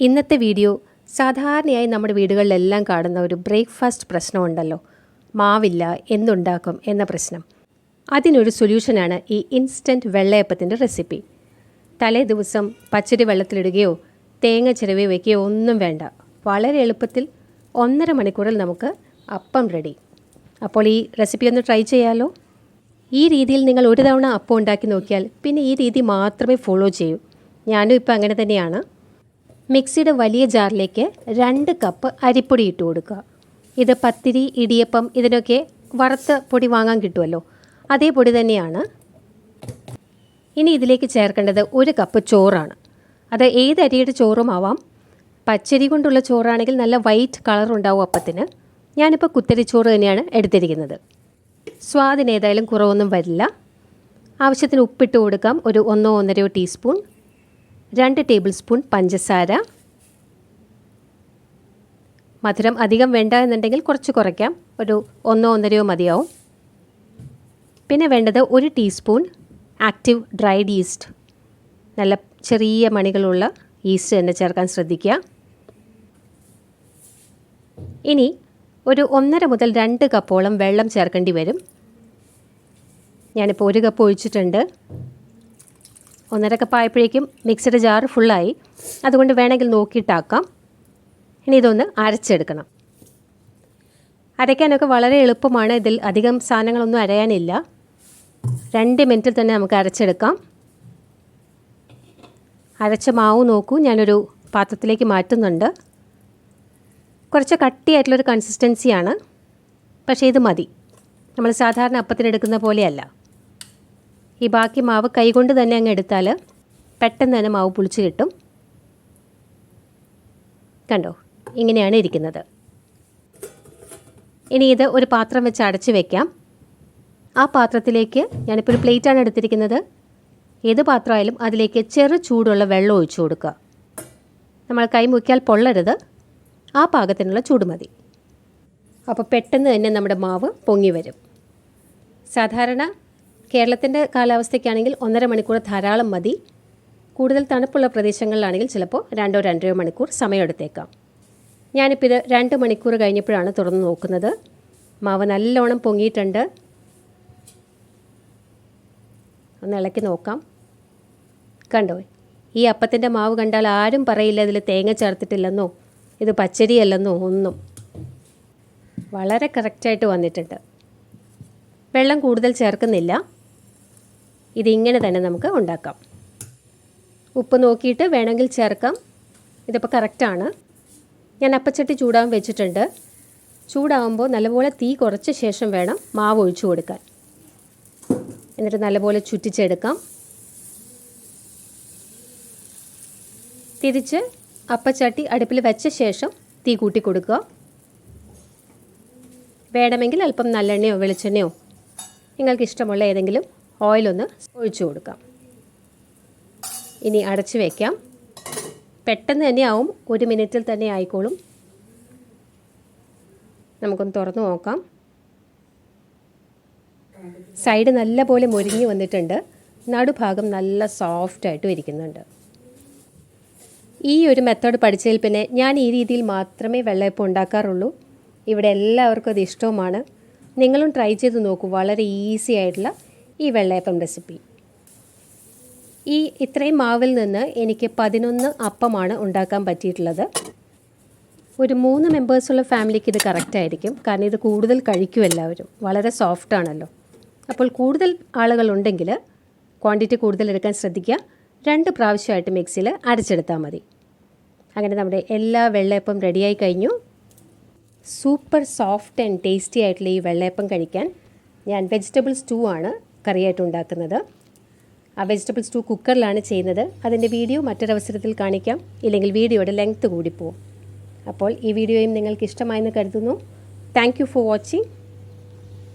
ഇന്നത്തെ വീഡിയോ സാധാരണയായി നമ്മുടെ വീടുകളിലെല്ലാം കാണുന്ന ഒരു ബ്രേക്ക്ഫാസ്റ്റ് പ്രശ്നമുണ്ടല്ലോ, മാവില്ല എന്തുണ്ടാക്കും എന്ന പ്രശ്നം. അതിനൊരു സൊല്യൂഷനാണ് ഈ ഇൻസ്റ്റൻറ്റ് വെള്ളയപ്പത്തിൻ്റെ റെസിപ്പി. തലേ ദിവസം പച്ചരി വെള്ളത്തിലിടുകയോ തേങ്ങ ചിരവി വയ്ക്കുകയോ ഒന്നും വേണ്ട. വളരെ എളുപ്പത്തിൽ 1.5 മണിക്കൂറിൽ നമുക്ക് അപ്പം റെഡി. അപ്പോൾ ഈ റെസിപ്പി ഒന്ന് ട്രൈ ചെയ്യാമല്ലോ. ഈ രീതിയിൽ നിങ്ങൾ ഒരു തവണ അപ്പം ഉണ്ടാക്കി നോക്കിയാൽ പിന്നെ ഈ രീതി മാത്രമേ ഫോളോ ചെയ്യൂ. ഞാനും ഇപ്പോൾ അങ്ങനെ തന്നെയാണ്. മിക്സിയുടെ വലിയ ജാറിലേക്ക് 2 കപ്പ് അരിപ്പൊടി ഇട്ട് കൊടുക്കുക. ഇത് പത്തിരി, ഇടിയപ്പം ഇതിനൊക്കെ വറുത്ത പൊടി വാങ്ങാൻ കിട്ടുമല്ലോ, അതേ പൊടി തന്നെയാണ്. ഇനി ഇതിലേക്ക് ചേർക്കേണ്ടത് 1 കപ്പ് ചോറാണ്. അത് ഏത് അരിയുടെ ചോറും ആവാം. പച്ചരി കൊണ്ടുള്ള ചോറാണെങ്കിൽ നല്ല വൈറ്റ് കളർ ഉണ്ടാവും അപ്പത്തിന്. ഞാനിപ്പോൾ കുത്തരിച്ചോറ് തന്നെയാണ് എടുത്തിരിക്കുന്നത്. സ്വാദിന് ഏതായാലും കുറവൊന്നും വരില്ല. ആവശ്യത്തിന് ഉപ്പിട്ട് കൊടുക്കാം. ഒരു 1-1.5 ടീസ്പൂൺ. 2 ടേബിൾ സ്പൂൺ പഞ്ചസാര. മധുരം അധികം വേണ്ട എന്നുണ്ടെങ്കിൽ കുറച്ച് കുറയ്ക്കാം. ഒരു 1-1.5 മതിയാവും. പിന്നെ വേണ്ടത് 1 ടീസ്പൂൺ ആക്റ്റീവ് ഡ്രൈഡ് ഈസ്റ്റ്. നല്ല ചെറിയ മണികളുള്ള ഈസ്റ്റ് തന്നെ ചേർക്കാൻ ശ്രദ്ധിക്കുക. ഇനി ഒരു 1.5 മുതൽ 2 കപ്പോളം വെള്ളം ചേർക്കേണ്ടി വരും. ഞാനിപ്പോൾ 1 കപ്പ് ഒഴിച്ചിട്ടുണ്ട്. 1.5 കപ്പ് ആയപ്പോഴേക്കും മിക്സിയുടെ ജാർ ഫുള്ളായി. അതുകൊണ്ട് വേണമെങ്കിൽ നോക്കിയിട്ടാക്കാം. ഇനി ഇതൊന്ന് അരച്ചെടുക്കണം. അരയ്ക്കാനൊക്കെ വളരെ എളുപ്പമാണ്. ഇതിൽ അധികം സാധനങ്ങളൊന്നും അരയാനില്ല. 2 മിനിറ്റിൽ തന്നെ നമുക്ക് അരച്ചെടുക്കാം. അരച്ച മാവ് നോക്കൂ, ഞാനൊരു പാത്രത്തിലേക്ക് മാറ്റുന്നുണ്ട്. കുറച്ച് കട്ടിയായിട്ടുള്ളൊരു കൺസിസ്റ്റൻസിയാണ്, പക്ഷേ ഇത് മതി. നമ്മൾ സാധാരണ അപ്പത്തിനെടുക്കുന്ന പോലെയല്ല. ഈ ബാക്കി മാവ് കൈകൊണ്ട് തന്നെ അങ്ങ് എടുത്താൽ പെട്ടെന്ന് തന്നെ മാവ് പുളിച്ച് കിട്ടും. കണ്ടോ, ഇങ്ങനെയാണ് ഇരിക്കുന്നത്. ഇനി ഇത് ഒരു പാത്രം വെച്ച് അടച്ച് വയ്ക്കാം. ആ പാത്രത്തിലേക്ക് ഞാനിപ്പോൾ ഒരു പ്ലേറ്റാണ് എടുത്തിരിക്കുന്നത്. ഏത് പാത്രമായാലും അതിലേക്ക് ചെറു ചൂടുള്ള വെള്ളം ഒഴിച്ചു കൊടുക്കുക. നമ്മൾ കൈ മുക്കിയാൽ പൊള്ളരുത്. ആ പാകത്തിനുള്ള ചൂട് മതി. അപ്പോൾ പെട്ടെന്ന് തന്നെ നമ്മുടെ മാവ് പൊങ്ങി വരും. സാധാരണ കേരളത്തിൻ്റെ കാലാവസ്ഥയ്ക്കാണെങ്കിൽ 1.5 മണിക്കൂർ ധാരാളം മതി. കൂടുതൽ തണുപ്പുള്ള പ്രദേശങ്ങളിലാണെങ്കിൽ ചിലപ്പോൾ 2-2.5 മണിക്കൂർ സമയമെടുത്തേക്കാം. ഞാനിപ്പോൾ ഇത് 2 മണിക്കൂർ കഴിഞ്ഞപ്പോഴാണ് തുറന്ന് നോക്കുന്നത്. മാവ് നല്ലോണം പൊങ്ങിയിട്ടുണ്ട്. ഒന്ന് ഇളക്കി നോക്കാം. കണ്ടോ, ഈ അപ്പത്തിൻ്റെ മാവ് കണ്ടാൽ ആരും പറയില്ല ഇതിൽ തേങ്ങ ചേർത്തിട്ടില്ലെന്നോ ഇത് പച്ചരിയല്ലെന്നോ ഒന്നും. വളരെ കറക്റ്റായിട്ട് വന്നിട്ടുണ്ട്. വെള്ളം കൂടുതൽ ചേർക്കുന്നില്ല. ഇതിങ്ങനെ തന്നെ നമുക്ക് ഉണ്ടാക്കാം. ഉപ്പ് നോക്കിയിട്ട് വേണമെങ്കിൽ ചേർക്കാം. ഇതിപ്പോൾ കറക്റ്റാണ്. ഞാൻ അപ്പച്ചട്ടി ചൂടാൻ വെച്ചിട്ടുണ്ട്. ചൂടാകുമ്പോൾ നല്ലപോലെ തീ കുറച്ച ശേഷം വേണം മാവ് ഒഴിച്ചു കൊടുക്കാൻ. എന്നിട്ട് നല്ലപോലെ ചുറ്റിച്ചെടുക്കാം. തിരിച്ച് അപ്പച്ചട്ടി അടുപ്പിൽ വെച്ച ശേഷം തീ കൂട്ടി കൊടുക്കുക. വേണമെങ്കിൽ അല്പം നല്ലെണ്ണയോ വെളിച്ചെണ്ണയോ നിങ്ങൾക്ക് ഇഷ്ടമുള്ള ഏതെങ്കിലും ഓയിലൊന്ന് ഒഴിച്ചു കൊടുക്കാം. ഇനി അടച്ച് വയ്ക്കാം. പെട്ടെന്ന് തന്നെ ആവും. 1 മിനിറ്റിൽ തന്നെ ആയിക്കോളും. നമുക്കൊന്ന് തുറന്ന് നോക്കാം. സൈഡ് നല്ല പോലെ മൊരിഞ്ഞ് വന്നിട്ടുണ്ട്. നടുഭാഗം നല്ല സോഫ്റ്റായിട്ടും ഇരിക്കുന്നുണ്ട്. ഈ ഒരു മെത്തേഡ് പഠിച്ചതിൽ പിന്നെ ഞാൻ ഈ രീതിയിൽ മാത്രമേ വെള്ളയപ്പം ഉണ്ടാക്കാറുള്ളൂ. ഇവിടെ എല്ലാവർക്കും അത് ഇഷ്ടവുമാണ്. നിങ്ങളും ട്രൈ ചെയ്ത് നോക്കൂ. വളരെ ഈസി ആയിട്ടുള്ള ഈ വെള്ളയപ്പം റെസിപ്പി. ഈ ഇത്രയും മാവിൽ നിന്ന് എനിക്ക് 11 അപ്പമാണ് ഉണ്ടാക്കാൻ പറ്റിയിട്ടുള്ളത്. ഒരു 3 മെമ്പേഴ്സുള്ള ഫാമിലിക്ക് ഇത് കറക്റ്റായിരിക്കും. കാരണം ഇത് കൂടുതൽ കഴിക്കും എല്ലാവരും. വളരെ സോഫ്റ്റാണല്ലോ. അപ്പോൾ കൂടുതൽ ആളുകളുണ്ടെങ്കിൽ ക്വാണ്ടിറ്റി കൂടുതൽ എടുക്കാൻ ശ്രദ്ധിക്കുക. 2 പ്രാവശ്യമായിട്ട് മിക്സിയിൽ അരച്ചെടുത്താൽ മതി. അങ്ങനെ നമ്മുടെ എല്ലാ വെള്ളയപ്പം റെഡിയായി കഴിഞ്ഞു. സൂപ്പർ സോഫ്റ്റ് ആൻഡ് ടേസ്റ്റി ആയിട്ടുള്ള ഈ വെള്ളയപ്പം കഴിക്കാൻ ഞാൻ വെജിറ്റബിൾ സ്റ്റൂ ആണ് കറിയായിട്ട് ഉണ്ടാക്കുന്നത്. ആ വെജിറ്റബിൾ സ്റ്റൂ കുക്കറിലാണ് ചെയ്യുന്നത്. അതിൻ്റെ വീഡിയോ മറ്റൊരവസരത്തിൽ കാണിക്കാം. ഇല്ലെങ്കിൽ വീഡിയോയുടെ ലെങ്ത്ത് കൂടിപ്പോവും. അപ്പോൾ ഈ വീഡിയോയും നിങ്ങൾക്ക് ഇഷ്ടമായെന്ന് കരുതുന്നു. Thank you for watching.